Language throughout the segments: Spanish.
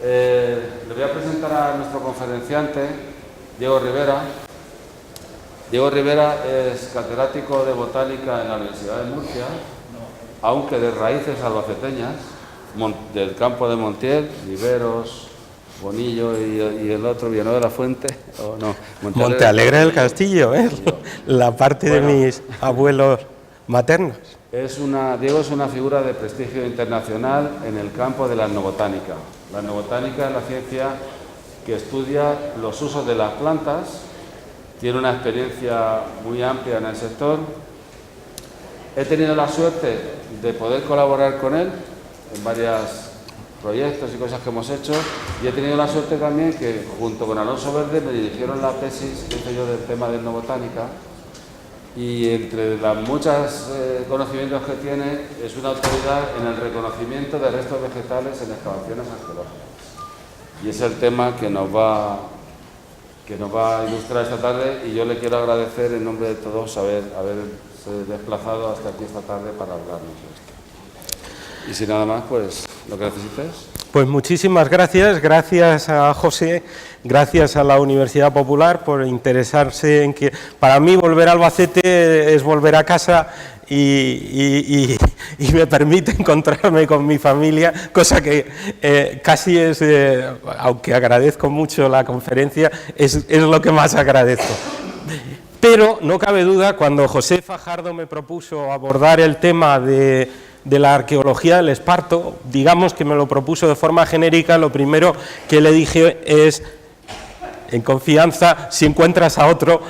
Le voy a presentar a nuestro conferenciante, Diego Rivera. Diego Rivera es catedrático de botánica en la Universidad de Murcia, aunque de raíces albaceteñas, del campo de Montiel, Riveros, Bonillo y el otro, Villanueva de la Fuente, o no, Montealegre del Castillo, la parte de mis abuelos maternos. Diego es una figura de prestigio internacional en el campo de la etnobotánica. La etnobotánica es la ciencia que estudia los usos de las plantas, tiene una experiencia muy amplia en el sector. He tenido la suerte de poder colaborar con él en varios proyectos y cosas que hemos hecho, y he tenido la suerte también que junto con Alonso Verde me dirigieron la tesis que hice yo del tema de etnobotánica, y entre los muchos conocimientos que tiene es una autoridad en el reconocimiento de restos vegetales en excavaciones arqueológicas, y es el tema que nos va a ilustrar esta tarde, y yo le quiero agradecer en nombre de todos haberse desplazado hasta aquí esta tarde para hablarnos de esto. Y sin nada más, pues lo que necesites. Pues muchísimas gracias, gracias a José, gracias a la Universidad Popular por interesarse en que para mí volver a Albacete es volver a casa y me permite encontrarme con mi familia, cosa que casi es, aunque agradezco mucho la conferencia, es lo que más agradezco. Pero no cabe duda, cuando José Fajardo me propuso abordar el tema de la arqueología del esparto, digamos que me lo propuso de forma genérica, lo primero que le dije es, en confianza, si encuentras a otro,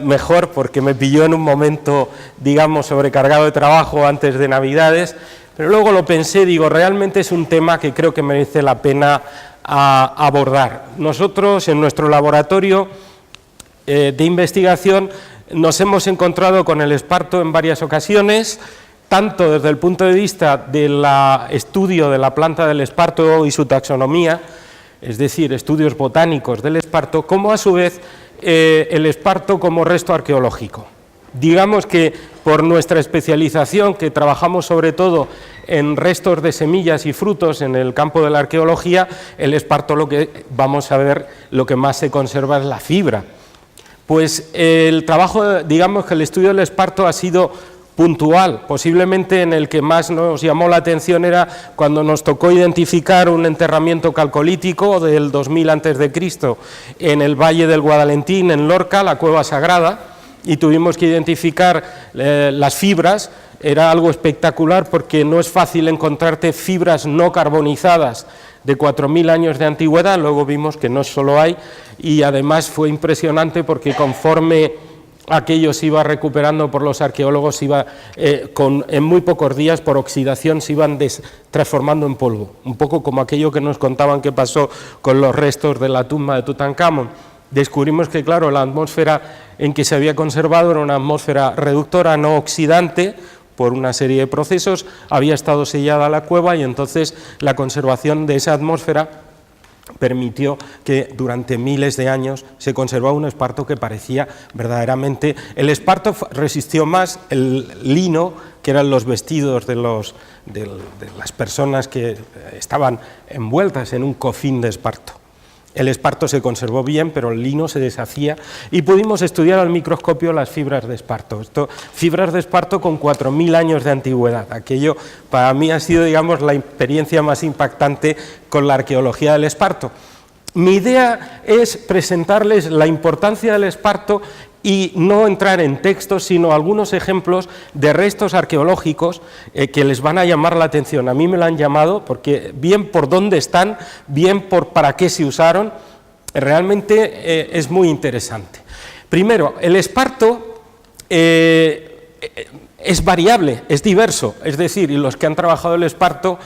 mejor, porque me pilló en un momento, digamos, sobrecargado de trabajo antes de Navidades, pero luego lo pensé, digo, realmente es un tema que creo que merece la pena abordar. Nosotros, en nuestro laboratorio de investigación, nos hemos encontrado con el esparto en varias ocasiones, tanto desde el punto de vista del estudio de la planta del esparto y su taxonomía, es decir, estudios botánicos del esparto, como a su vez el esparto como resto arqueológico. Digamos que por nuestra especialización, que trabajamos sobre todo en restos de semillas y frutos en el campo de la arqueología, el esparto lo que vamos a ver, lo que más se conserva es la fibra. Pues el trabajo, digamos que el estudio del esparto ha sido puntual, posiblemente en el que más nos llamó la atención era cuando nos tocó identificar un enterramiento calcolítico del 2000 a.C. en el Valle del Guadalentín, en Lorca, la Cueva Sagrada, y tuvimos que identificar las fibras. Era algo espectacular porque no es fácil encontrarte fibras no carbonizadas de 4.000 años de antigüedad, luego vimos que no solo hay, y además fue impresionante porque conforme aquello se iba recuperando por los arqueólogos, en muy pocos días por oxidación se iban transformando en polvo, un poco como aquello que nos contaban que pasó con los restos de la tumba de Tutankamón. Descubrimos que, claro, la atmósfera en que se había conservado era una atmósfera reductora, no oxidante, por una serie de procesos, había estado sellada la cueva y entonces la conservación de esa atmósfera permitió que durante miles de años se conservaba un esparto que parecía verdaderamente... El esparto resistió más el lino, que eran los vestidos de las personas que estaban envueltas en un cofín de esparto. El esparto se conservó bien, pero el lino se deshacía y pudimos estudiar al microscopio las fibras de esparto. Fibras de esparto con 4.000 años de antigüedad. Aquello para mí ha sido, digamos, la experiencia más impactante con la arqueología del esparto. Mi idea es presentarles la importancia del esparto y no entrar en textos, sino algunos ejemplos de restos arqueológicos que les van a llamar la atención. A mí me lo han llamado porque bien por dónde están, bien por para qué se usaron, realmente es muy interesante. Primero, el esparto es variable, es diverso, es decir, y los que han trabajado el esparto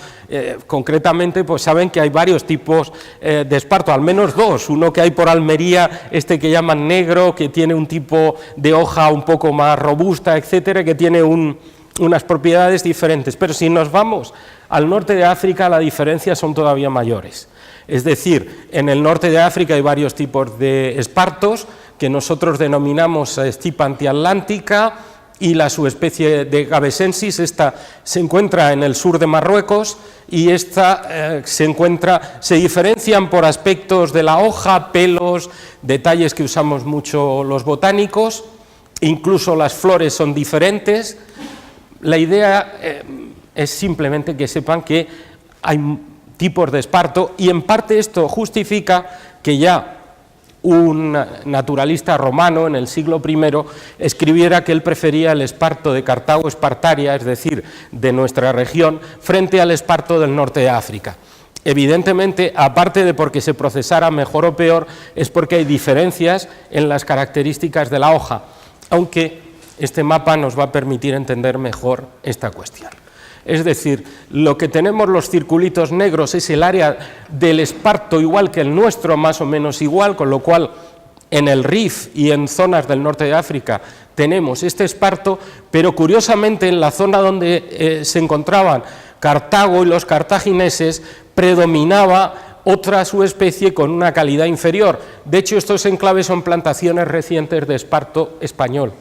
concretamente pues saben que hay varios tipos de esparto, al menos dos, uno que hay por Almería, que llaman negro, que tiene un tipo de hoja un poco más robusta, etcétera, que tiene unas propiedades diferentes, pero si nos vamos al norte de África las diferencias son todavía mayores. Es decir, en el norte de África hay varios tipos de espartos que nosotros denominamos estipa antiatlántica, y la subespecie de gabesensis. Esta se encuentra en el sur de Marruecos y esta se diferencian por aspectos de la hoja, pelos, detalles que usamos mucho los botánicos, incluso las flores son diferentes. La idea es simplemente que sepan que hay tipos de esparto y en parte esto justifica que ya un naturalista romano en el siglo I escribiera que él prefería el esparto de Cartago espartaria, es decir, de nuestra región, frente al esparto del norte de África. Evidentemente, aparte de porque se procesara mejor o peor, es porque hay diferencias en las características de la hoja, aunque este mapa nos va a permitir entender mejor esta cuestión. Es decir, lo que tenemos los circulitos negros es el área del esparto igual que el nuestro, más o menos igual, con lo cual en el Rif y en zonas del norte de África tenemos este esparto, pero curiosamente en la zona donde se encontraban Cartago y los cartagineses predominaba otra subespecie con una calidad inferior. De hecho, estos enclaves son plantaciones recientes de esparto español,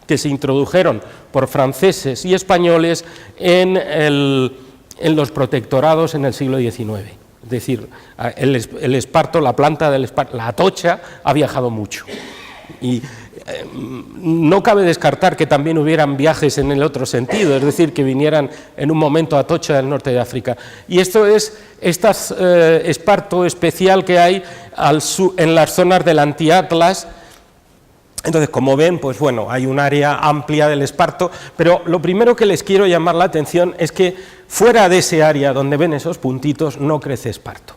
que se introdujeron por franceses y españoles en los protectorados en el siglo XIX. Es decir, el esparto, la planta del esparto, la atocha, ha viajado mucho. Y no cabe descartar que también hubieran viajes en el otro sentido, es decir, que vinieran en un momento a Atocha del norte de África. Y esto es este esparto especial que hay en las zonas del Antiatlas. Entonces, como ven, pues bueno, hay un área amplia del esparto, pero lo primero que les quiero llamar la atención es que fuera de ese área donde ven esos puntitos no crece esparto.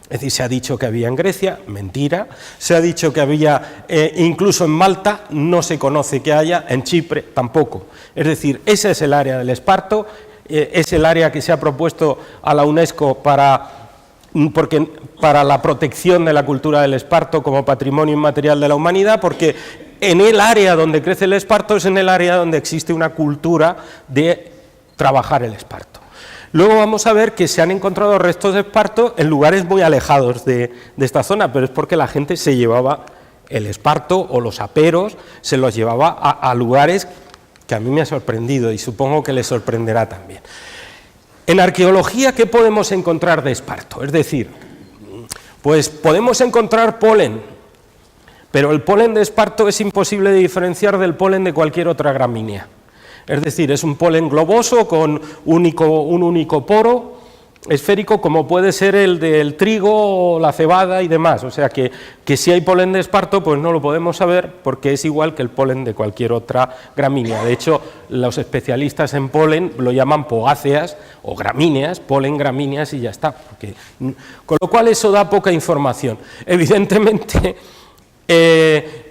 Es decir, se ha dicho que había en Grecia, mentira, se ha dicho que había incluso en Malta, no se conoce que haya, en Chipre tampoco. Es decir, ese es el área del esparto, es el área que se ha propuesto a la UNESCO para la protección de la cultura del esparto como patrimonio inmaterial de la humanidad, porque en el área donde crece el esparto es en el área donde existe una cultura de trabajar el esparto. Luego vamos a ver que se han encontrado restos de esparto en lugares muy alejados de esta zona, pero es porque la gente se llevaba el esparto o los aperos, se los llevaba a lugares que a mí me ha sorprendido y supongo que les sorprenderá también. En arqueología, ¿qué podemos encontrar de esparto? Es decir, pues podemos encontrar polen, pero el polen de esparto es imposible de diferenciar del polen de cualquier otra gramínea. Es decir, es un polen globoso con un único poro esférico, como puede ser el del trigo o la cebada y demás. O sea que si hay polen de esparto, pues no lo podemos saber porque es igual que el polen de cualquier otra gramínea. De hecho, los especialistas en polen lo llaman poáceas o gramíneas, polen gramíneas y ya está. Con lo cual eso da poca información. Evidentemente,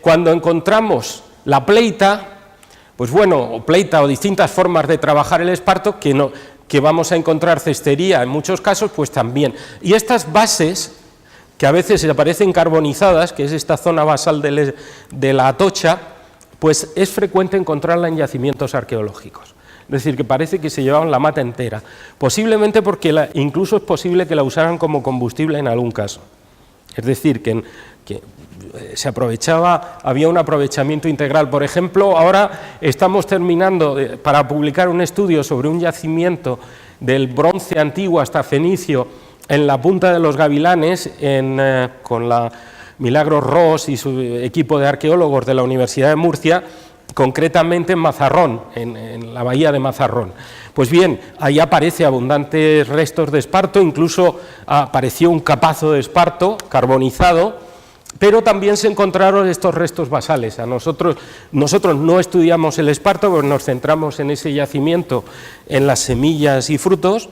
cuando encontramos la pleita, pues bueno, pleita o distintas formas de trabajar el esparto, que vamos a encontrar cestería en muchos casos, pues también. Y estas bases, que a veces se aparecen carbonizadas, que es esta zona basal de la Atocha, pues es frecuente encontrarla en yacimientos arqueológicos. Es decir, que parece que se llevaban la mata entera, posiblemente porque incluso es posible que la usaran como combustible en algún caso. Es decir, que se aprovechaba, había un aprovechamiento integral. Por ejemplo, ahora estamos terminando para publicar un estudio sobre un yacimiento del bronce antiguo hasta fenicio en la Punta de los Gavilanes, con la Milagros Ros y su equipo de arqueólogos de la Universidad de Murcia, concretamente en Mazarrón, en la bahía de Mazarrón. Pues bien, ahí aparece abundantes restos de esparto, incluso apareció un capazo de esparto carbonizado, pero también se encontraron estos restos basales. Nosotros no estudiamos el esparto, pero nos centramos en ese yacimiento, en las semillas y frutos,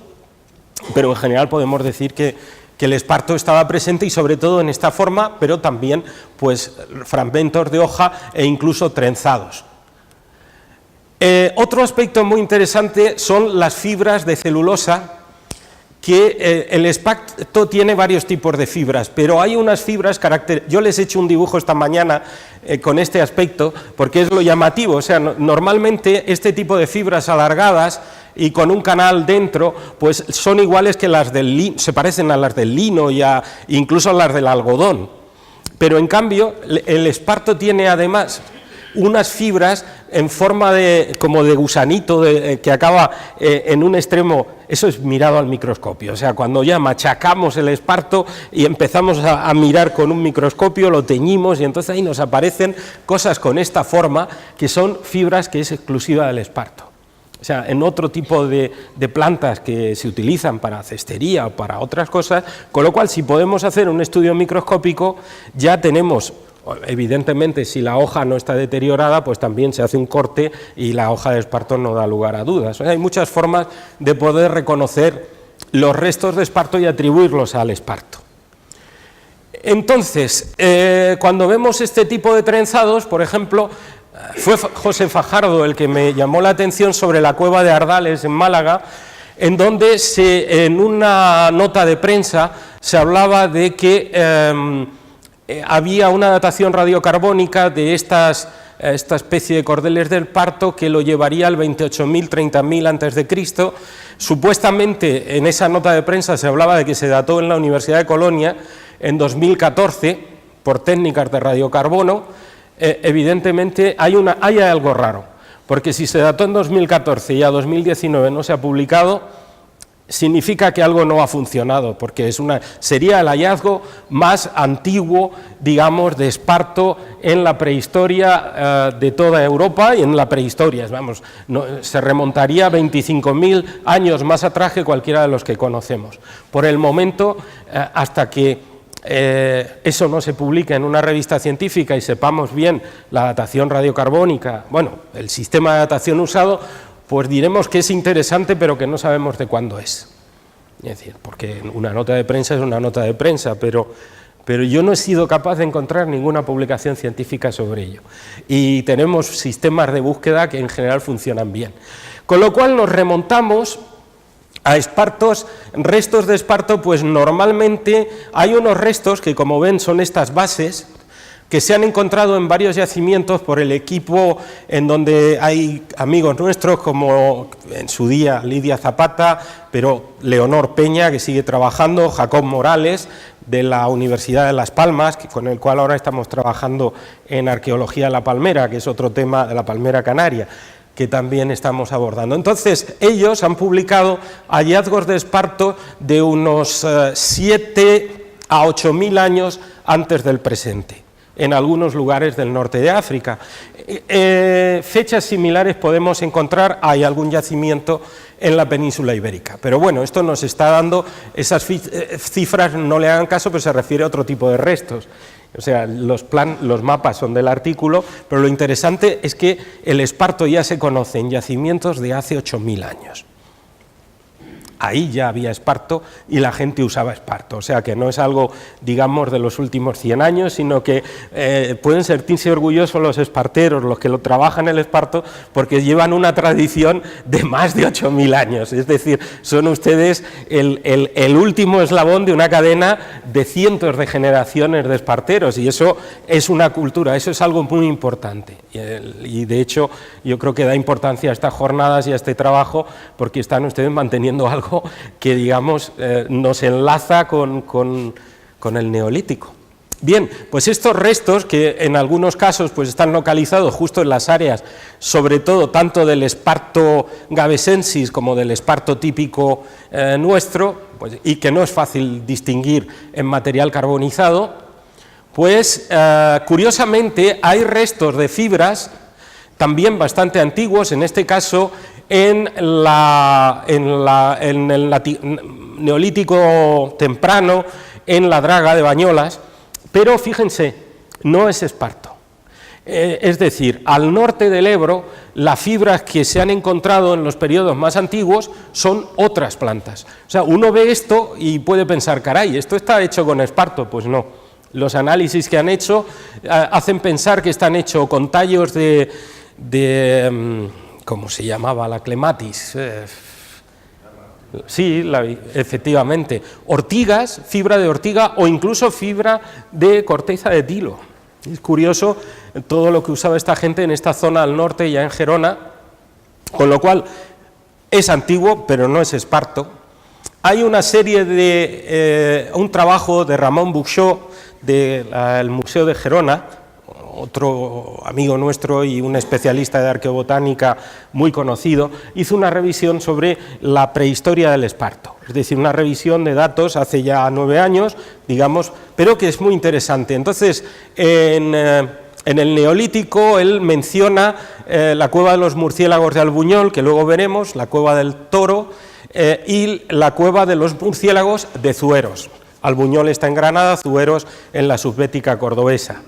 pero en general podemos decir que el esparto estaba presente y sobre todo en esta forma, pero también pues fragmentos de hoja e incluso trenzados. Otro aspecto muy interesante son las fibras de celulosa, que el esparto tiene varios tipos de fibras, pero hay unas fibras yo les he hecho un dibujo esta mañana con este aspecto, porque es lo llamativo. O sea, normalmente este tipo de fibras alargadas y con un canal dentro, pues son iguales que las del lino, se parecen a las del lino y incluso a las del algodón. Pero en cambio, el esparto tiene además unas fibras en forma como de gusanito que acaba en un extremo. Eso es mirado al microscopio, o sea, cuando ya machacamos el esparto y empezamos a mirar con un microscopio, lo teñimos y entonces ahí nos aparecen cosas con esta forma que son fibras que es exclusiva del esparto. O sea, en otro tipo de plantas que se utilizan para cestería o para otras cosas, con lo cual si podemos hacer un estudio microscópico ya tenemos, evidentemente si la hoja no está deteriorada, pues también se hace un corte y la hoja de esparto no da lugar a dudas. O sea, hay muchas formas de poder reconocer los restos de esparto y atribuirlos al esparto. Entonces, cuando vemos este tipo de trenzados, por ejemplo, fue José Fajardo el que me llamó la atención sobre la cueva de Ardales en Málaga, en donde en una nota de prensa se hablaba de que había una datación radiocarbónica de esta especie de cordeles del parto que lo llevaría al 28.000, 30.000 antes de Cristo. Supuestamente en esa nota de prensa se hablaba de que se dató en la Universidad de Colonia en 2014 por técnicas de radiocarbono. Evidentemente hay algo raro, porque si se dató en 2014 y a 2019 no se ha publicado, significa que algo no ha funcionado, porque sería el hallazgo más antiguo, digamos, de esparto en la prehistoria de toda Europa y en la prehistoria, vamos, se remontaría a 25.000 años más atrás que cualquiera de los que conocemos. Por el momento, hasta que eso no se publica en una revista científica y sepamos bien la datación radiocarbónica, bueno, el sistema de datación usado, pues diremos que es interesante, pero que no sabemos de cuándo es. Es decir, porque una nota de prensa es una nota de prensa, pero yo no he sido capaz de encontrar ninguna publicación científica sobre ello. Y tenemos sistemas de búsqueda que en general funcionan bien. Con lo cual nos remontamos a espartos, restos de esparto, pues normalmente hay unos restos que, como ven, son estas bases que se han encontrado en varios yacimientos por el equipo en donde hay amigos nuestros como en su día Lidia Zapata, pero Leonor Peña, que sigue trabajando, Jacob Morales de la Universidad de Las Palmas, con el cual ahora estamos trabajando en arqueología de la palmera, que es otro tema de la palmera canaria, que también estamos abordando. Entonces, ellos han publicado hallazgos de esparto de unos 7 a 8.000 años antes del presente, en algunos lugares del norte de África. Fechas similares podemos encontrar, hay algún yacimiento en la península ibérica, pero bueno, esto nos está dando, esas cifras no le hagan caso, pero se refiere a otro tipo de restos. O sea, los mapas son del artículo, pero lo interesante es que el esparto ya se conoce en yacimientos de hace 8.000 años. Ahí ya había esparto y la gente usaba esparto, o sea que no es algo, digamos, de los últimos 100 años, sino que pueden sentirse orgullosos los esparteros, los que lo trabajan el esparto, porque llevan una tradición de más de 8.000 años, es decir, son ustedes el último eslabón de una cadena de cientos de generaciones de esparteros, y eso es una cultura, eso es algo muy importante, y de hecho yo creo que da importancia a estas jornadas y a este trabajo, porque están ustedes manteniendo algo que, digamos, nos enlaza con el Neolítico. Bien, pues estos restos, que en algunos casos pues están localizados justo en las áreas, sobre todo tanto del esparto gavesensis como del esparto típico nuestro, pues, y que no es fácil distinguir en material carbonizado, pues curiosamente hay restos de fibras también bastante antiguos, en este caso en el Neolítico temprano, en la Draga de Bañolas, pero fíjense, no es esparto. Es decir, al norte del Ebro, las fibras que se han encontrado en los periodos más antiguos son otras plantas. O sea, uno ve esto y puede pensar, caray, ¿esto está hecho con esparto? Pues no. Los análisis que han hecho hacen pensar que están hechos con tallos de ¿cómo se llamaba? La clematis. Sí, efectivamente. Ortigas, fibra de ortiga o incluso fibra de corteza de tilo. Es curioso todo lo que usaba esta gente en esta zona al norte, ya en Gerona, con lo cual es antiguo, pero no es esparto. Hay una serie de un trabajo de Ramón Buxó del Museo de Gerona, otro amigo nuestro y un especialista de arqueobotánica muy conocido, hizo una revisión sobre la prehistoria del esparto, es decir, una revisión de datos hace ya 9 años, digamos, pero que es muy interesante. Entonces, en el Neolítico él menciona la cueva de los murciélagos de Albuñol, que luego veremos, la cueva del Toro, y la cueva de los murciélagos de Zueros. Albuñol está en Granada, Zueros en la subbética cordobesa.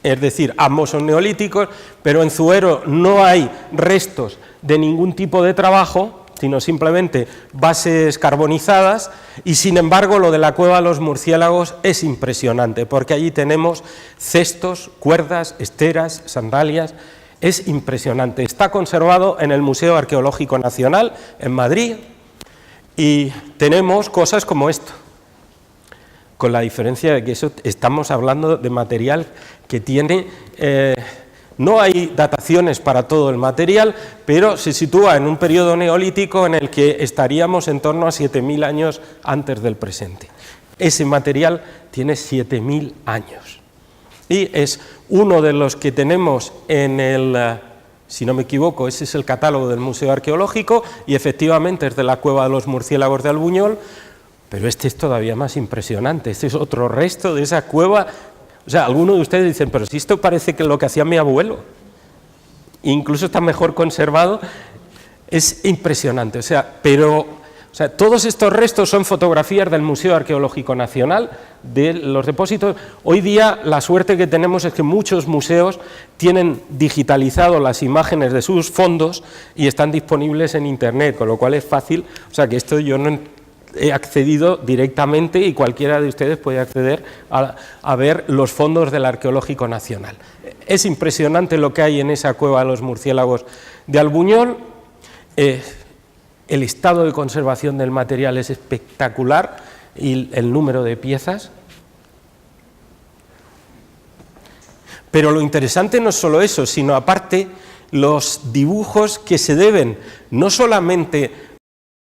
Es decir, ambos son neolíticos, pero en Zuero no hay restos de ningún tipo de trabajo, sino simplemente bases carbonizadas, y sin embargo lo de la cueva de los murciélagos es impresionante, porque allí tenemos cestos, cuerdas, esteras, sandalias, es impresionante. Está conservado en el Museo Arqueológico Nacional en Madrid, y tenemos cosas como esto, con la diferencia de que eso estamos hablando de material que tiene, no hay dataciones para todo el material, pero se sitúa en un periodo neolítico en el que estaríamos en torno a 7.000 años antes del presente. Ese material tiene 7.000 años y es uno de los que tenemos en el, si no me equivoco, ese es el catálogo del Museo Arqueológico y efectivamente es de la cueva de los murciélagos de Albuñol. Pero este es todavía más impresionante, este es otro resto de esa cueva. O sea, algunos de ustedes dicen, pero si esto parece que lo que hacía mi abuelo, incluso está mejor conservado, es impresionante. O sea, todos estos restos son fotografías del Museo Arqueológico Nacional, de los depósitos. Hoy día la suerte que tenemos es que muchos museos tienen digitalizado las imágenes de sus fondos y están disponibles en Internet, con lo cual es fácil. O sea, que esto yo no he accedido directamente y cualquiera de ustedes puede acceder a ver los fondos del Arqueológico Nacional. Es impresionante lo que hay en esa cueva de los murciélagos de Albuñol. El estado de conservación del material es espectacular y el número de piezas. Pero lo interesante no es solo eso, sino aparte los dibujos que se deben no solamente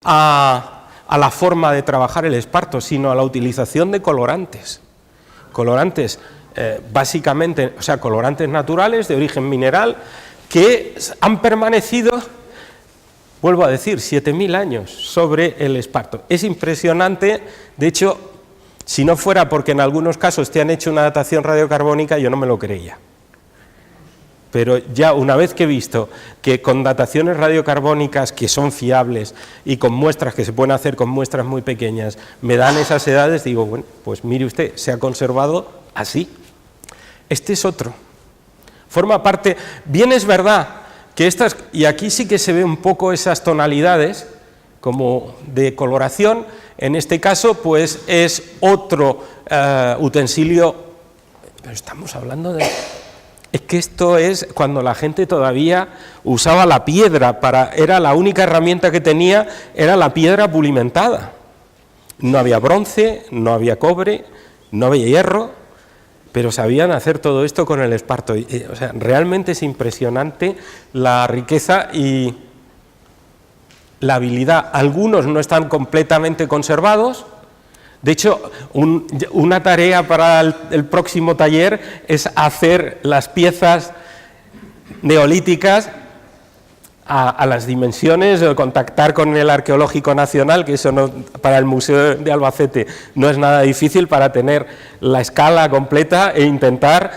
a la forma de trabajar el esparto, sino a la utilización de colorantes. Colorantes básicamente, o sea, colorantes naturales de origen mineral que han permanecido, vuelvo a decir, 7.000 años sobre el esparto. Es impresionante, de hecho, si no fuera porque en algunos casos te han hecho una datación radiocarbónica, yo no me lo creía. Pero ya una vez que he visto que con dataciones radiocarbónicas que son fiables y con muestras que se pueden hacer con muestras muy pequeñas, me dan esas edades, digo, bueno, pues mire usted, se ha conservado así. Este es otro. Forma parte, bien es verdad que estas, y aquí sí que se ve un poco esas tonalidades como de coloración, en este caso pues es otro utensilio, pero estamos hablando de... Es que esto es cuando la gente todavía usaba la piedra, era la única herramienta que tenía, era la piedra pulimentada. No había bronce, no había cobre, no había hierro, pero sabían hacer todo esto con el esparto. O sea, realmente es impresionante la riqueza y la habilidad. Algunos no están completamente conservados. De hecho, una tarea para el próximo taller es hacer las piezas neolíticas a las dimensiones, contactar con el Arqueológico Nacional, que eso no, para el Museo de Albacete no es nada difícil, para tener la escala completa e intentar,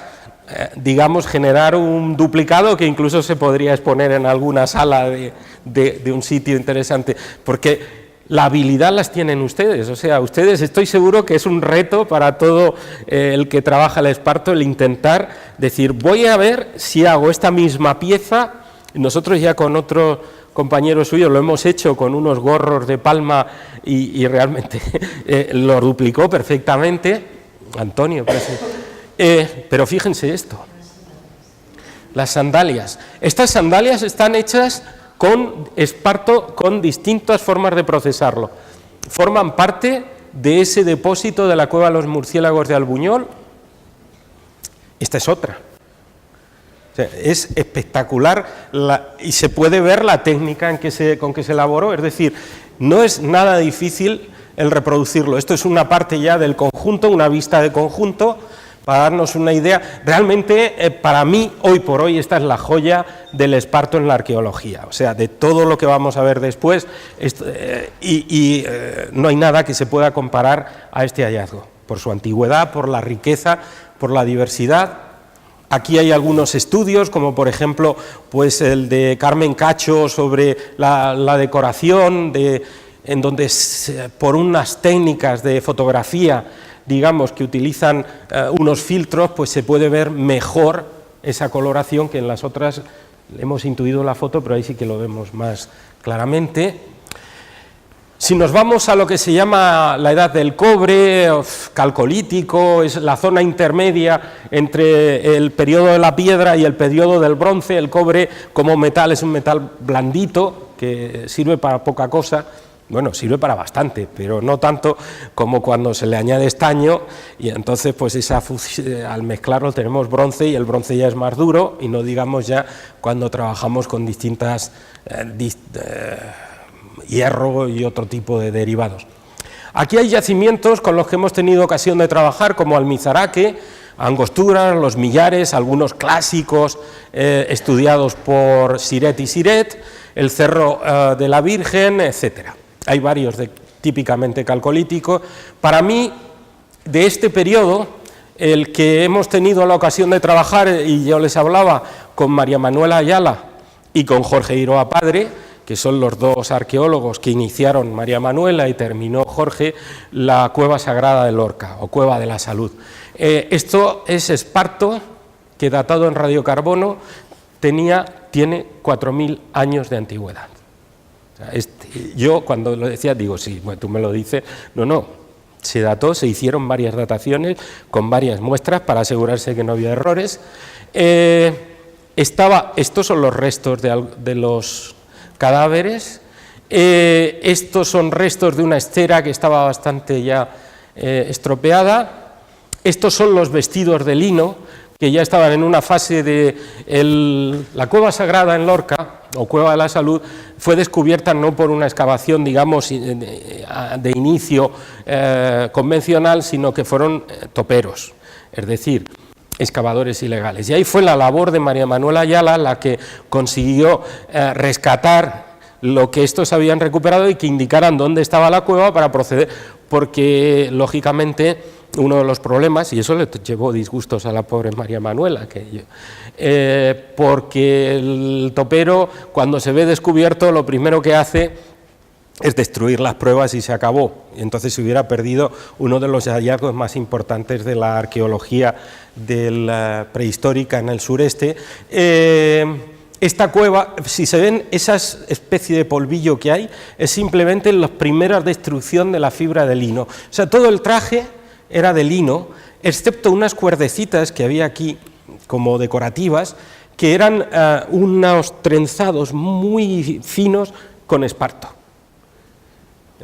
digamos, generar un duplicado que incluso se podría exponer en alguna sala de un sitio interesante, porque la habilidad las tienen ustedes, o sea, ustedes, estoy seguro que es un reto para todo el que trabaja el esparto el intentar decir, voy a ver si hago esta misma pieza. Nosotros ya con otro compañero suyo lo hemos hecho con unos gorros de palma y realmente lo duplicó perfectamente, Antonio, pero fíjense esto, las sandalias. Estas sandalias están hechas con esparto, con distintas formas de procesarlo. Forman parte de ese depósito de la cueva de los murciélagos de Albuñol. Esta es otra. O sea, es espectacular y se puede ver la técnica con que se elaboró. Es decir, no es nada difícil el reproducirlo. Esto es una parte ya del conjunto, una vista de conjunto, para darnos una idea. Realmente, para mí, hoy por hoy, esta es la joya del Esparto en la arqueología, o sea, de todo lo que vamos a ver después, no hay nada que se pueda comparar a este hallazgo, por su antigüedad, por la riqueza, por la diversidad. Aquí hay algunos estudios, como por ejemplo pues el de Carmen Cacho sobre la decoración, en donde por unas técnicas de fotografía, digamos, que utilizan unos filtros, pues se puede ver mejor esa coloración que en las otras. Hemos intuido la foto, pero ahí sí que lo vemos más claramente. Si nos vamos a lo que se llama la edad del cobre, calcolítico, es la zona intermedia entre el periodo de la piedra y el periodo del bronce. El cobre como metal es un metal blandito que sirve para poca cosa. Bueno, sirve para bastante, pero no tanto como cuando se le añade estaño, y entonces pues al mezclarlo tenemos bronce, y el bronce ya es más duro, y no digamos ya cuando trabajamos con distintas hierro y otro tipo de derivados. Aquí hay yacimientos con los que hemos tenido ocasión de trabajar, como Almizaraque, Angostura, Los Millares, algunos clásicos estudiados por Siret y Siret, el Cerro de la Virgen, etcétera. Hay varios típicamente calcolíticos. Para mí, de este periodo, el que hemos tenido la ocasión de trabajar, y yo les hablaba con María Manuela Ayala y con Jorge Iroa Padre, que son los dos arqueólogos que iniciaron, María Manuela y terminó Jorge, la Cueva Sagrada de Lorca, o Cueva de la Salud. Esto es Esparto, que datado en radiocarbono tiene 4.000 años de antigüedad. O sea, yo cuando lo decía, digo, sí, bueno, tú me lo dices, no, se dató, se hicieron varias dataciones con varias muestras para asegurarse que no había errores. Estos son los restos de los cadáveres. Estos son restos de una estera que estaba bastante ya estropeada. Estos son los vestidos de lino que ya estaban en una fase de la Cueva Sagrada en Lorca, o Cueva de la Salud, fue descubierta no por una excavación, digamos, de inicio convencional, sino que fueron toperos, es decir, excavadores ilegales. Y ahí fue la labor de María Manuela Ayala la que consiguió rescatar lo que estos habían recuperado y que indicaran dónde estaba la cueva para proceder, porque lógicamente uno de los problemas, y eso le llevó disgustos a la pobre María Manuela, porque el topero, cuando se ve descubierto, lo primero que hace es destruir las pruebas y se acabó. Entonces se hubiera perdido uno de los hallazgos más importantes de la arqueología prehistórica en el sureste. Esta cueva, si se ven esas especie de polvillo que hay, es simplemente la primera destrucción de la fibra de lino. O sea, todo el traje era de lino, excepto unas cuerdecitas que había aquí como decorativas, que eran unos trenzados muy finos con esparto.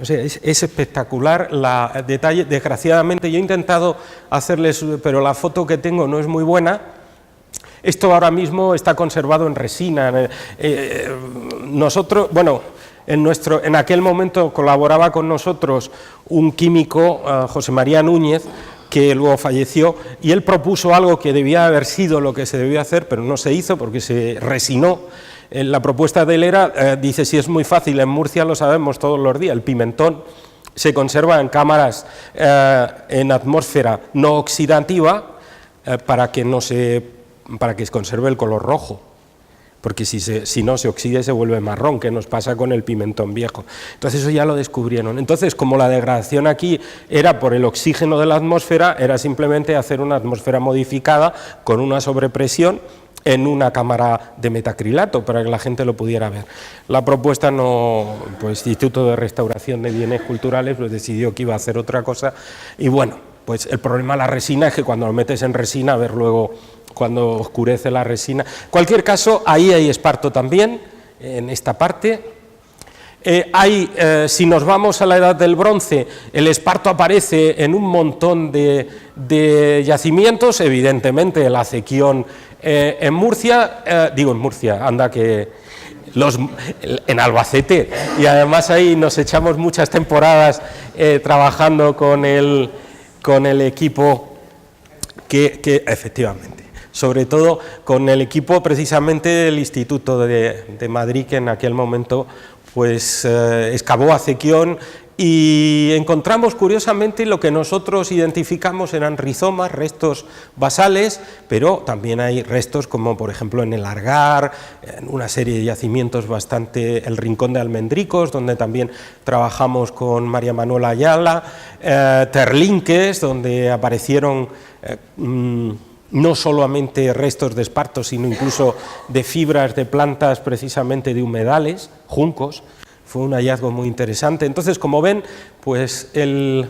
O sea, es espectacular el detalle. Desgraciadamente yo he intentado hacerles, pero la foto que tengo no es muy buena. Esto ahora mismo está conservado en resina. Nosotros, bueno, en aquel momento colaboraba con nosotros un químico, José María Núñez, que luego falleció, y él propuso algo que debía haber sido lo que se debía hacer, pero no se hizo porque se resinó. La propuesta de él era, dice, si es muy fácil, en Murcia lo sabemos todos los días, el pimentón se conserva en cámaras en atmósfera no oxidativa para que se conserve el color rojo, porque si no se oxida y se vuelve marrón, que nos pasa con el pimentón viejo. Entonces eso ya lo descubrieron. Entonces, como la degradación aquí era por el oxígeno de la atmósfera, era simplemente hacer una atmósfera modificada con una sobrepresión en una cámara de metacrilato para que la gente lo pudiera ver. La propuesta pues Instituto de Restauración de Bienes Culturales pues decidió que iba a hacer otra cosa, y bueno, pues el problema de la resina es que cuando lo metes en resina, a ver luego cuando oscurece la resina. En cualquier caso, ahí hay esparto también, en esta parte. Si nos vamos a la edad del bronce, el esparto aparece en un montón de yacimientos, evidentemente el Acequión en Murcia, en Albacete, y además ahí nos echamos muchas temporadas trabajando con el equipo que efectivamente, sobre todo con el equipo precisamente del Instituto de Madrid, que en aquel momento pues excavó Acequión, y encontramos curiosamente lo que nosotros identificamos eran rizomas, restos basales, pero también hay restos como por ejemplo en el Argar, en una serie de yacimientos bastante, el Rincón de Almendricos, donde también trabajamos con María Manuela Ayala, Terlinques, donde aparecieron no solamente restos de esparto, sino incluso de fibras de plantas precisamente de humedales, juncos. Fue un hallazgo muy interesante. Entonces, como ven, pues el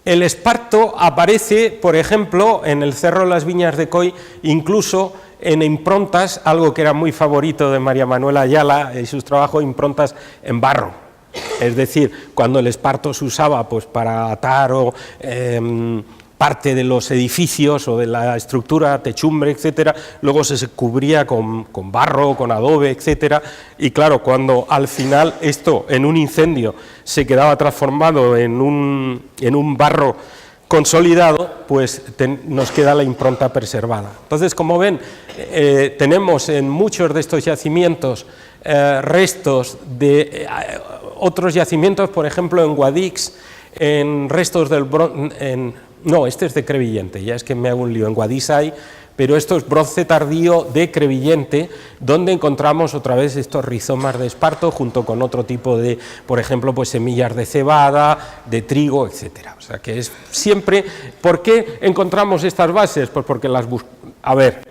esparto aparece, por ejemplo, en el Cerro de las Viñas de Coy, incluso en improntas, algo que era muy favorito de María Manuela Ayala y sus trabajos, improntas en barro. Es decir, cuando el esparto se usaba pues, para atar o parte de los edificios o de la estructura, techumbre, etcétera, luego se cubría con barro, con adobe, etcétera, y claro, cuando al final esto en un incendio se quedaba transformado en un barro consolidado, pues nos queda la impronta preservada. Entonces, como ven, tenemos en muchos de estos yacimientos restos de otros yacimientos, por ejemplo en Guadix, en restos del bronce, no, este es de Crevillente, ya es que me hago un lío, en Guadix hay, pero esto es bronce tardío de Crevillente, donde encontramos otra vez estos rizomas de esparto junto con otro tipo de, por ejemplo, pues semillas de cebada, de trigo, etcétera. O sea que es siempre, ¿por qué encontramos estas bases? Pues porque las a ver,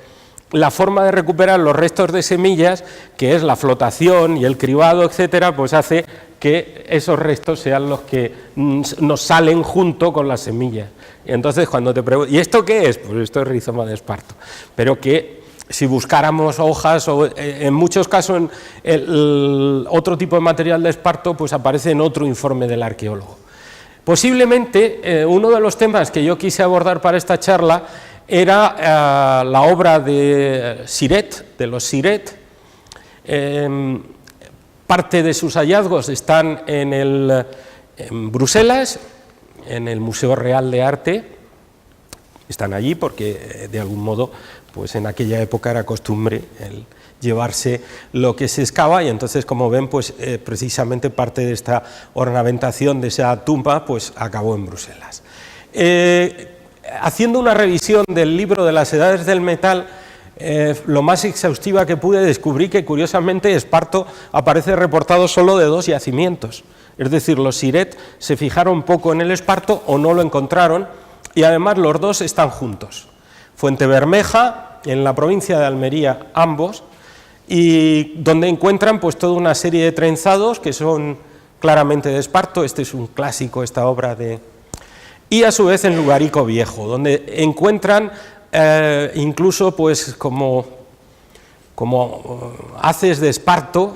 la forma de recuperar los restos de semillas, que es la flotación y el cribado, etcétera, pues hace que esos restos sean los que nos salen junto con las semillas. Y entonces cuando te pregunto, ¿y esto qué es? Pues esto es rizoma de esparto, pero que si buscáramos hojas o en muchos casos otro tipo de material de esparto, pues aparece en otro informe del arqueólogo. Posiblemente uno de los temas que yo quise abordar para esta charla era la obra de Siret, de los Siret. Parte de sus hallazgos están en Bruselas, en el Museo Real de Arte. Están allí porque de algún modo pues en aquella época era costumbre el llevarse lo que se excava, y entonces, como ven, pues precisamente parte de esta ornamentación de esa tumba pues acabó en Bruselas. Haciendo una revisión del libro de las edades del metal, lo más exhaustiva que pude, descubrí que curiosamente esparto aparece reportado solo de 2 yacimientos, es decir, los Siret se fijaron poco en el esparto o no lo encontraron, y además los 2 están juntos. Fuentebermeja, en la provincia de Almería, ambos, y donde encuentran pues toda una serie de trenzados que son claramente de esparto. Este es un clásico, esta obra de... Y a su vez en Lugarico Viejo, donde encuentran incluso pues como haces de esparto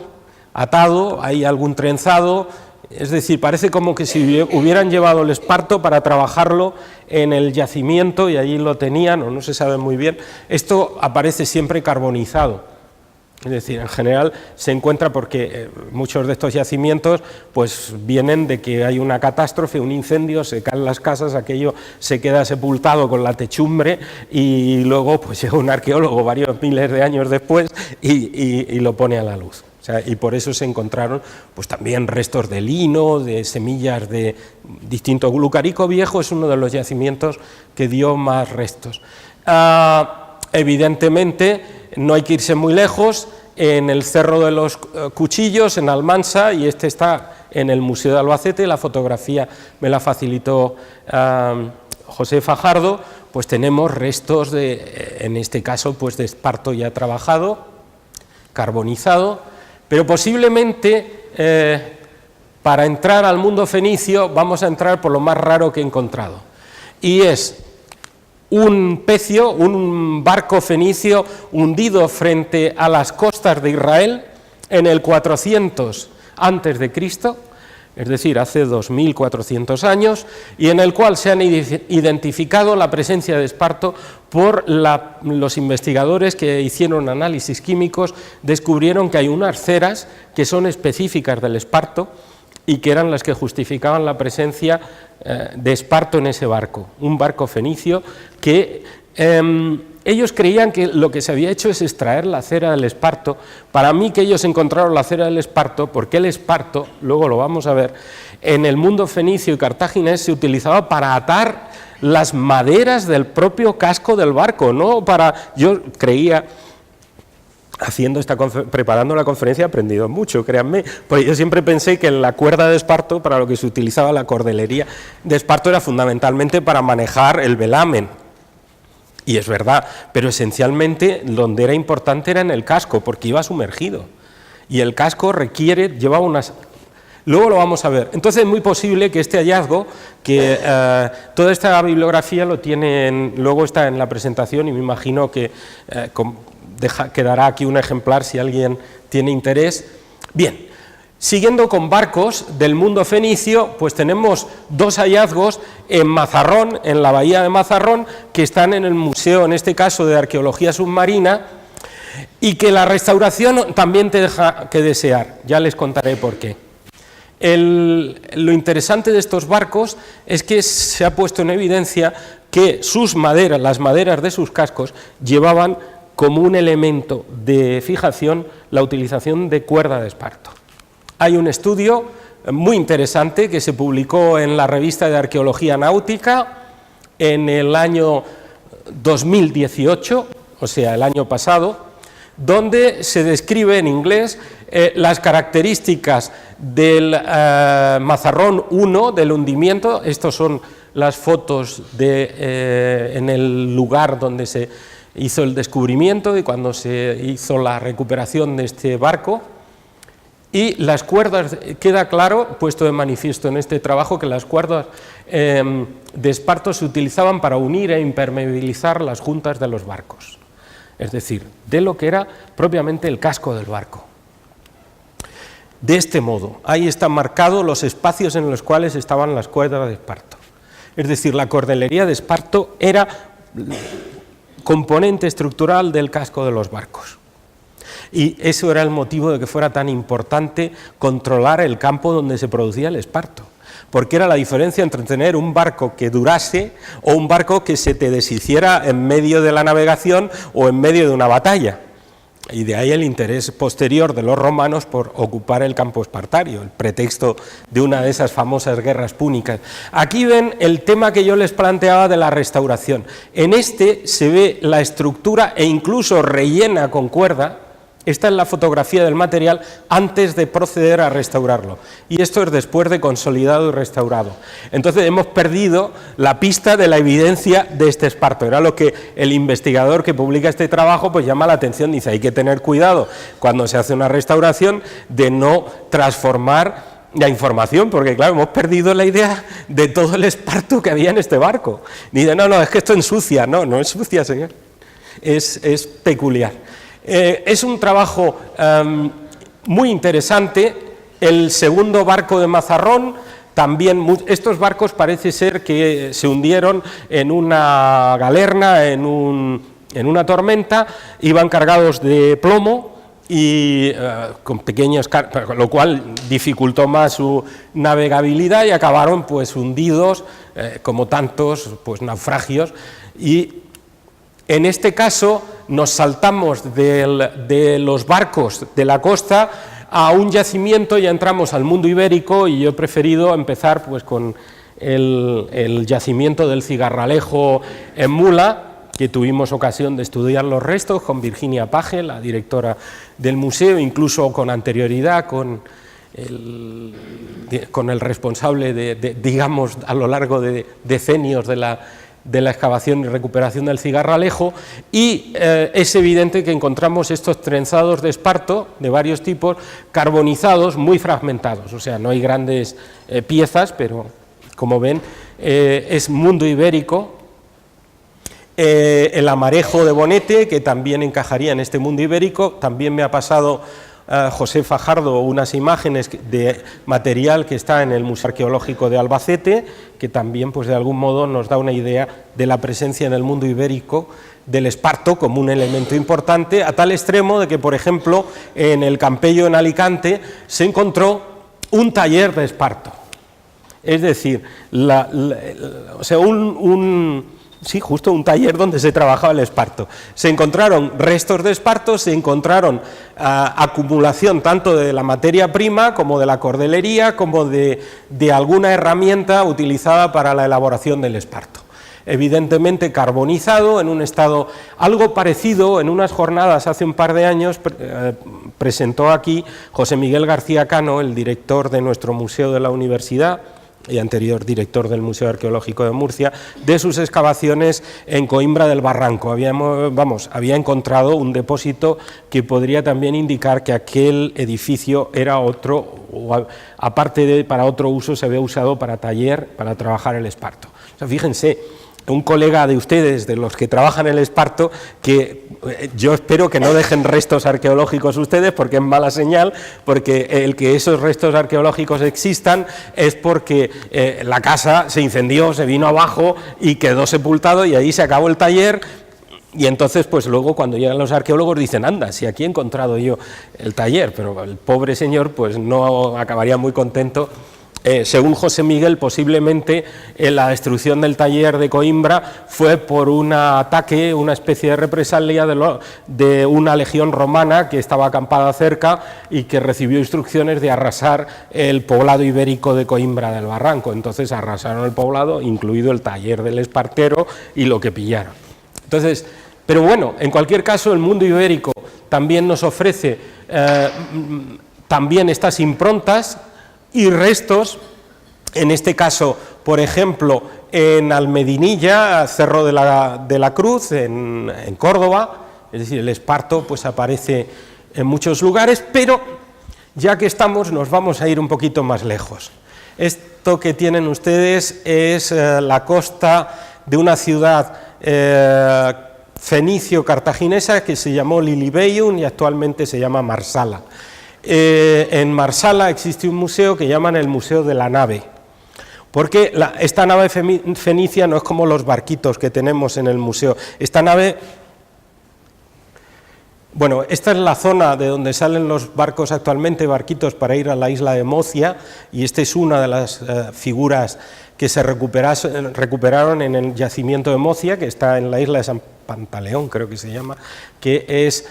atado, hay algún trenzado, es decir, parece como que si hubieran llevado el esparto para trabajarlo en el yacimiento y allí lo tenían, o no se sabe muy bien. Esto aparece siempre carbonizado. Es decir, en general se encuentra porque muchos de estos yacimientos pues vienen de que hay una catástrofe, un incendio, se caen las casas, aquello se queda sepultado con la techumbre y luego pues llega un arqueólogo varios miles de años después y lo pone a la luz. O sea, y por eso se encontraron pues también restos de lino, de semillas de distintos. Lugarico Viejo es uno de los yacimientos que dio más restos. Evidentemente no hay que irse muy lejos, en el Cerro de los Cuchillos, en Almansa, y este está en el Museo de Albacete, la fotografía me la facilitó José Fajardo, pues tenemos restos en este caso, pues de esparto ya trabajado, carbonizado, pero posiblemente para entrar al mundo fenicio vamos a entrar por lo más raro que he encontrado, y es un pecio, un barco fenicio hundido frente a las costas de Israel en el 400 antes de Cristo, es decir, hace 2400 años, y en el cual se han identificado la presencia de esparto por los investigadores que hicieron análisis químicos, descubrieron que hay unas ceras que son específicas del esparto y que eran las que justificaban la presencia de esparto en ese barco, un barco fenicio que ellos creían que lo que se había hecho es extraer la cera del esparto. Para mí que ellos encontraron la cera del esparto, porque el esparto, luego lo vamos a ver, en el mundo fenicio y cartaginés se utilizaba para atar las maderas del propio casco del barco, no para... Yo creía, preparando la conferencia, he aprendido mucho, créanme, porque yo siempre pensé que la cuerda de esparto, para lo que se utilizaba la cordelería de esparto, era fundamentalmente para manejar el velamen. Y es verdad, pero esencialmente donde era importante era en el casco, porque iba sumergido. Y el casco llevaba unas... Luego lo vamos a ver. Entonces es muy posible que este hallazgo, que toda esta bibliografía lo tienen, luego está en la presentación y me imagino que quedará aquí un ejemplar si alguien tiene interés. Bien. Siguiendo con barcos del mundo fenicio, pues tenemos dos hallazgos en Mazarrón, en la bahía de Mazarrón, que están en el Museo, en este caso, de Arqueología Submarina, y que la restauración también te deja que desear. Ya les contaré por qué. Lo interesante de estos barcos es que se ha puesto en evidencia que sus maderas, las maderas de sus cascos, llevaban como un elemento de fijación la utilización de cuerda de esparto. Hay un estudio muy interesante que se publicó en la revista de Arqueología Náutica en el año 2018, o sea, el año pasado, donde se describe en inglés las características del Mazarrón 1, del hundimiento. Estas son las fotos en el lugar donde se hizo el descubrimiento y cuando se hizo la recuperación de este barco. Y las cuerdas, queda claro, puesto de manifiesto en este trabajo, que las cuerdas de esparto se utilizaban para unir e impermeabilizar las juntas de los barcos, es decir, de lo que era propiamente el casco del barco. De este modo, ahí están marcados los espacios en los cuales estaban las cuerdas de esparto. Es decir, la cordelería de esparto era componente estructural del casco de los barcos. Y eso era el motivo de que fuera tan importante controlar el campo donde se producía el esparto, porque era la diferencia entre tener un barco que durase o un barco que se te deshiciera en medio de la navegación o en medio de una batalla. Y de ahí el interés posterior de los romanos por ocupar el campo espartario, el pretexto de una de esas famosas guerras púnicas. Aquí ven el tema que yo les planteaba de la restauración. En este se ve la estructura e incluso rellena con cuerda. Esta es la fotografía del material antes de proceder a restaurarlo. Y esto es después de consolidado y restaurado. Entonces hemos perdido la pista de la evidencia de este esparto. Era lo que el investigador que publica este trabajo pues llama la atención. Dice, hay que tener cuidado cuando se hace una restauración de no transformar la información, porque claro, hemos perdido la idea de todo el esparto que había en este barco. Dice, no, es que esto ensucia. No, no ensucia, señor. Es peculiar. Es un trabajo muy interesante. El segundo barco de Mazarrón, también estos barcos parece ser que se hundieron en una galerna, en una tormenta, iban cargados de plomo y con pequeños, lo cual dificultó más su navegabilidad y acabaron pues hundidos, como tantos pues naufragios. Y en este caso nos saltamos de los barcos de la costa a un yacimiento, ya entramos al mundo ibérico y yo he preferido empezar pues con el yacimiento del Cigarralejo en Mula, que tuvimos ocasión de estudiar los restos con Virginia Page, la directora del museo, incluso con anterioridad con el responsable digamos, a lo largo de decenios de la excavación y recuperación del Cigarralejo, y es evidente que encontramos estos trenzados de esparto de varios tipos, carbonizados, muy fragmentados, o sea, no hay grandes piezas, pero como ven, es mundo ibérico. El amarejo de Bonete, que también encajaría en este mundo ibérico. También me ha pasado José Fajardo unas imágenes de material que está en el Museo Arqueológico de Albacete, que también pues de algún modo nos da una idea de la presencia en el mundo ibérico del esparto como un elemento importante, a tal extremo de que, por ejemplo, en el Campello en Alicante se encontró un taller de esparto. Es decir, sí, justo un taller donde se trabajaba el esparto. Se encontraron restos de esparto, se encontraron acumulación tanto de la materia prima como de la cordelería, como de alguna herramienta utilizada para la elaboración del esparto. Evidentemente carbonizado, en un estado algo parecido. En unas jornadas hace un par de años presentó aquí José Miguel García Cano, el director de nuestro museo de la universidad y anterior director del Museo Arqueológico de Murcia, de sus excavaciones en Coimbra del Barranco. Había encontrado un depósito que podría también indicar que aquel edificio era otro, o aparte de para otro uso, se había usado para taller, para trabajar el esparto. O sea, fíjense, un colega de ustedes, de los que trabajan el esparto, que yo espero que no dejen restos arqueológicos ustedes, porque es mala señal, porque el que esos restos arqueológicos existan es porque la casa se incendió, se vino abajo y quedó sepultado, y ahí se acabó el taller. Y entonces, pues luego cuando llegan los arqueólogos dicen, anda, si aquí he encontrado yo el taller, pero el pobre señor pues no acabaría muy contento. Según José Miguel, posiblemente la destrucción del taller de Coimbra fue por un ataque, una especie de represalia de una legión romana que estaba acampada cerca y que recibió instrucciones de arrasar el poblado ibérico de Coimbra del Barranco. Entonces arrasaron el poblado, incluido el taller del espartero y lo que pillaron. Entonces, pero bueno, en cualquier caso, el mundo ibérico también nos ofrece también estas improntas y restos, en este caso, por ejemplo, en Almedinilla, Cerro de la Cruz, en Córdoba. Es decir, el esparto pues aparece en muchos lugares, pero ya que estamos, nos vamos a ir un poquito más lejos. Esto que tienen ustedes es la costa de una ciudad fenicio-cartaginesa que se llamó Lilybeium y actualmente se llama Marsala. En Marsala existe un museo que llaman el Museo de la Nave, porque esta nave fenicia no es como los barquitos que tenemos en el museo. Esta nave, bueno, esta es la zona de donde salen los barcos actualmente, barquitos para ir a la isla de Mocia, y esta es una de las figuras que se recuperaron en el yacimiento de Mocia, que está en la isla de San Pantaleón, creo que se llama, que es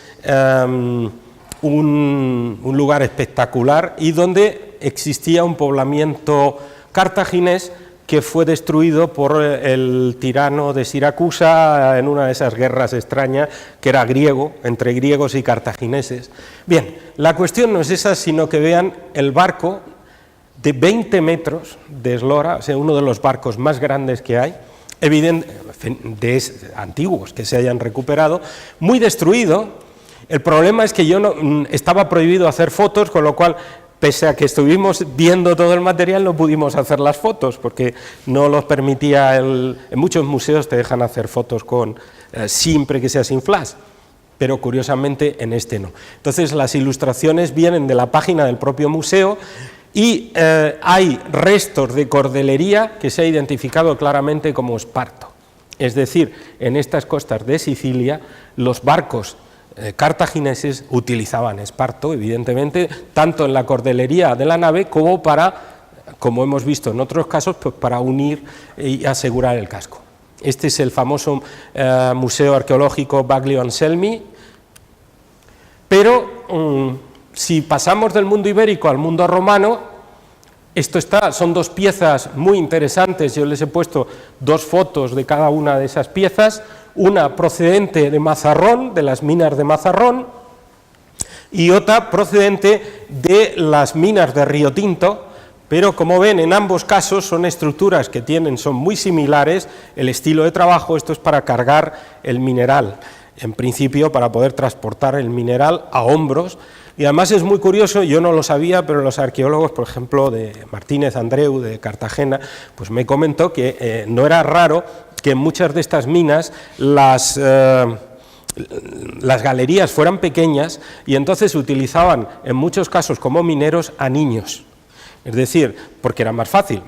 un lugar espectacular y donde existía un poblamiento cartaginés que fue destruido por el tirano de Siracusa en una de esas guerras extrañas, que era griego, entre griegos y cartagineses. Bien, la cuestión no es esa, sino que vean el barco de 20 metros de eslora, o sea, uno de los barcos más grandes que hay, antiguos que se hayan recuperado, muy destruido. El problema es que estaba prohibido hacer fotos, con lo cual, pese a que estuvimos viendo todo el material, no pudimos hacer las fotos, porque no los permitía en muchos museos te dejan hacer fotos siempre que sea sin flash, pero curiosamente en este no. Entonces las ilustraciones vienen de la página del propio museo y hay restos de cordelería que se ha identificado claramente como esparto. Es decir, en estas costas de Sicilia, los barcos cartagineses utilizaban esparto, evidentemente, tanto en la cordelería de la nave como como hemos visto en otros casos, pues para unir y asegurar el casco. Este es el famoso Museo Arqueológico Baglio Anselmi, pero si pasamos del mundo ibérico al mundo romano, son dos piezas muy interesantes. Yo les he puesto dos fotos de cada una de esas piezas, una procedente de Mazarrón, de las minas de Mazarrón, y otra procedente de las minas de Río Tinto, pero como ven, en ambos casos son estructuras que son muy similares. El estilo de trabajo, esto es para cargar el mineral, en principio para poder transportar el mineral a hombros. Y además es muy curioso, yo no lo sabía, pero los arqueólogos, por ejemplo, de Martínez Andreu, de Cartagena, pues me comentó que no era raro que en muchas de estas minas las galerías fueran pequeñas y entonces utilizaban en muchos casos como mineros a niños. Es decir, porque era más fácil,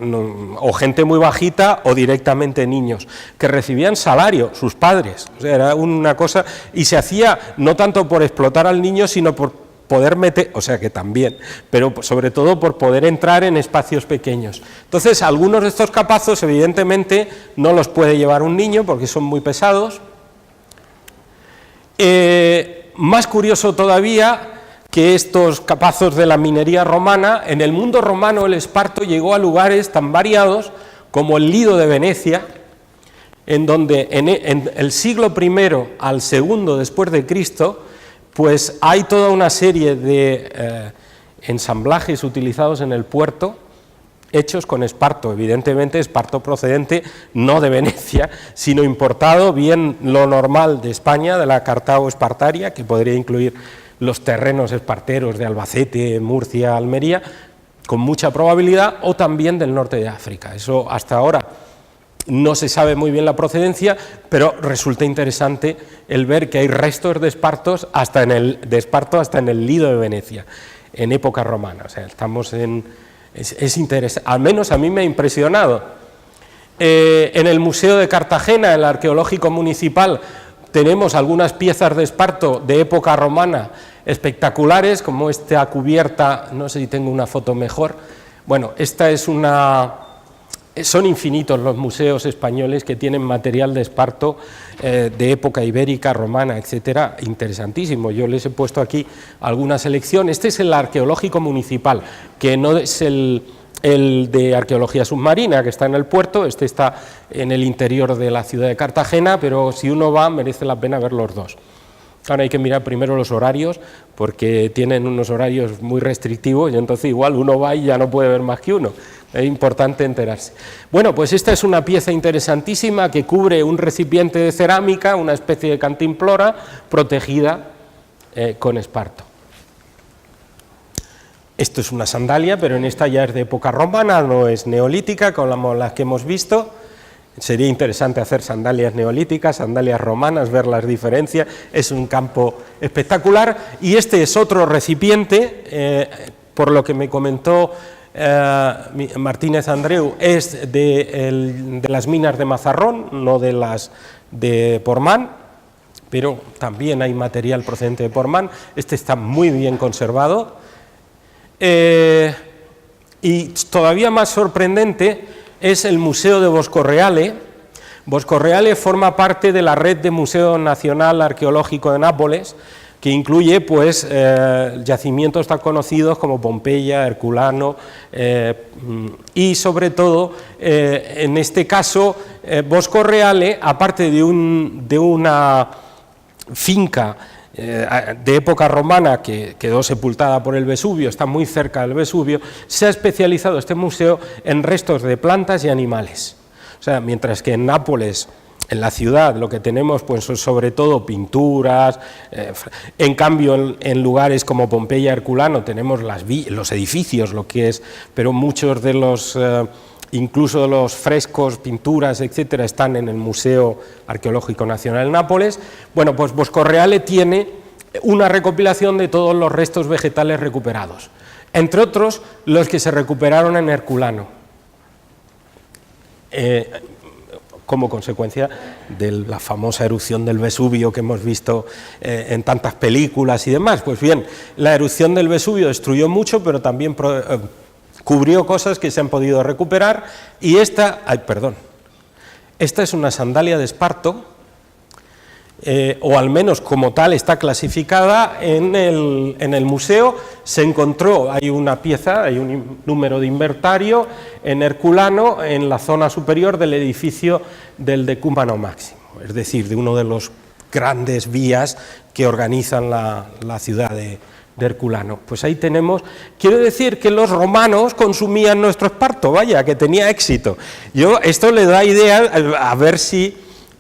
o gente muy bajita o directamente niños, que recibían salario, sus padres. O sea, era una cosa, y se hacía no tanto por explotar al niño, sino poder meter, o sea que también, pero sobre todo por poder entrar en espacios pequeños. Entonces, algunos de estos capazos, evidentemente, no los puede llevar un niño porque son muy pesados. Más curioso todavía que estos capazos de la minería romana, en el mundo romano el esparto llegó a lugares tan variados como el Lido de Venecia, en donde en el siglo I al II después de Cristo, pues hay toda una serie de ensamblajes utilizados en el puerto, hechos con esparto, evidentemente esparto procedente no de Venecia, sino importado, bien lo normal de España, de la Cartago espartaria, que podría incluir los terrenos esparteros de Albacete, Murcia, Almería, con mucha probabilidad, o también del norte de África. Eso hasta ahora no se sabe muy bien la procedencia, pero resulta interesante el ver que hay restos de esparto hasta en el Lido de Venecia, en época romana. O sea, estamos en... Es interesante, al menos a mí me ha impresionado. En el Museo de Cartagena, el Arqueológico Municipal, tenemos algunas piezas de esparto de época romana espectaculares, como esta cubierta, no sé si tengo una foto mejor. Bueno, esta es una... Son infinitos los museos españoles que tienen material de esparto de época ibérica, romana, etcétera, interesantísimo. Yo les he puesto aquí alguna selección. Este es el Arqueológico Municipal, que no es el de arqueología submarina, que está en el puerto. Este está en el interior de la ciudad de Cartagena, pero si uno va merece la pena ver los dos. Ahora hay que mirar primero los horarios, porque tienen unos horarios muy restrictivos y entonces igual uno va y ya no puede ver más que uno. Es importante enterarse. Bueno, pues esta es una pieza interesantísima que cubre un recipiente de cerámica, una especie de cantimplora protegida con esparto. Esto es una sandalia, pero en esta ya es de época romana, no es neolítica, como las que hemos visto. Sería interesante hacer sandalias neolíticas, sandalias romanas, ver las diferencias. Es un campo espectacular. Y este es otro recipiente, por lo que me comentó Martínez Andreu, es de las minas de Mazarrón, no de las de Portmán, pero también hay material procedente de Portmán. Este está muy bien conservado. Y todavía más sorprendente es el Museo de Boscorreale. Boscorreale forma parte de la red de Museo Nacional Arqueológico de Nápoles, que incluye pues yacimientos tan conocidos como Pompeya, Herculano y sobre todo en este caso Boscorreale, aparte de una finca de época romana que quedó sepultada por el Vesubio, está muy cerca del Vesubio, se ha especializado este museo en restos de plantas y animales. O sea, mientras que en Nápoles, en la ciudad, lo que tenemos pues son sobre todo pinturas, en cambio en lugares como Pompeya, Herculano tenemos los edificios, lo que es, pero muchos de los... incluso los frescos, pinturas, etcétera, están en el Museo Arqueológico Nacional de Nápoles. Bueno, pues Boscorreale tiene una recopilación de todos los restos vegetales recuperados, entre otros los que se recuperaron en Herculano, como consecuencia de la famosa erupción del Vesubio que hemos visto en tantas películas y demás. Pues bien, la erupción del Vesubio destruyó mucho, pero también cubrió cosas que se han podido recuperar, y esta es una sandalia de esparto, o al menos como tal está clasificada en el museo. Se encontró, hay una pieza, hay un número de inventario en Herculano, en la zona superior del edificio del Decúmano Máximo, es decir, de uno de los grandes vías que organizan la ciudad de Herculano. Pues ahí tenemos, quiero decir que los romanos consumían nuestro esparto, vaya, que tenía éxito. Esto le da idea, a ver si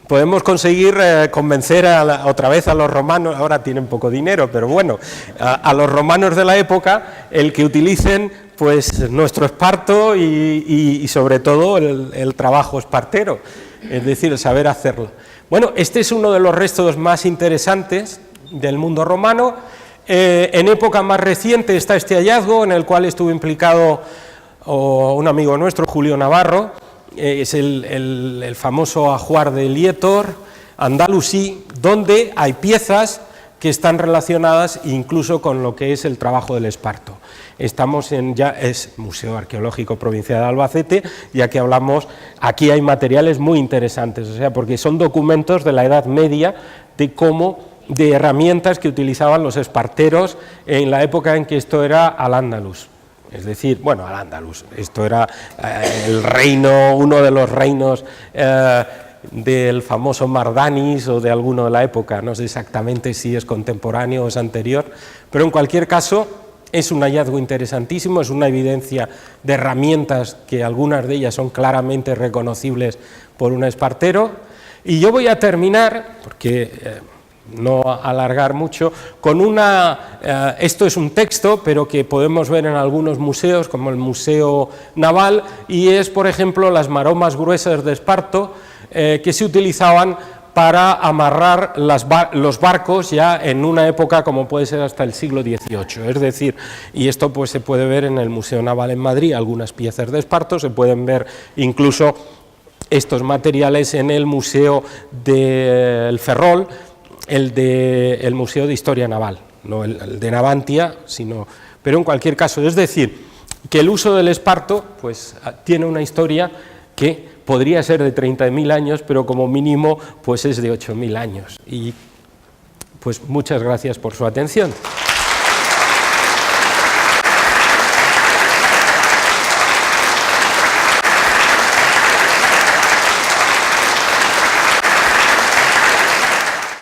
podemos conseguir convencer otra vez a los romanos, ahora tienen poco dinero, pero bueno, a los romanos de la época, el que utilicen pues nuestro esparto y sobre todo el trabajo espartero, es decir, el saber hacerlo. Bueno, este es uno de los restos más interesantes del mundo romano. En época más reciente está este hallazgo, en el cual estuvo implicado un amigo nuestro, Julio Navarro, es el famoso ajuar de Lietor, andalusí, donde hay piezas que están relacionadas incluso con lo que es el trabajo del esparto. Estamos en es Museo Arqueológico Provincial de Albacete, ya que hablamos, aquí hay materiales muy interesantes, o sea, porque son documentos de la Edad Media de herramientas que utilizaban los esparteros en la época en que esto era al-Ándalus. Es decir, bueno, al-Ándalus, esto era el reino, uno de los reinos del famoso Mardanis o de alguno de la época, no sé exactamente si es contemporáneo o es anterior, pero en cualquier caso es un hallazgo interesantísimo, es una evidencia de herramientas que algunas de ellas son claramente reconocibles por un espartero. Y yo voy a terminar, porque no alargar mucho, con esto es un texto, pero que podemos ver en algunos museos, como el Museo Naval, y es, por ejemplo, las maromas gruesas de esparto, que se utilizaban para amarrar los barcos ya en una época como puede ser hasta el siglo XVIII, es decir, y esto pues se puede ver en el Museo Naval en Madrid, algunas piezas de esparto, se pueden ver incluso estos materiales en el Museo del Ferrol, el Museo de Historia Naval, no el de Navantia, pero en cualquier caso, es decir, que el uso del esparto pues tiene una historia que podría ser de 30.000 años, pero como mínimo pues es de 8.000 años. Y pues muchas gracias por su atención.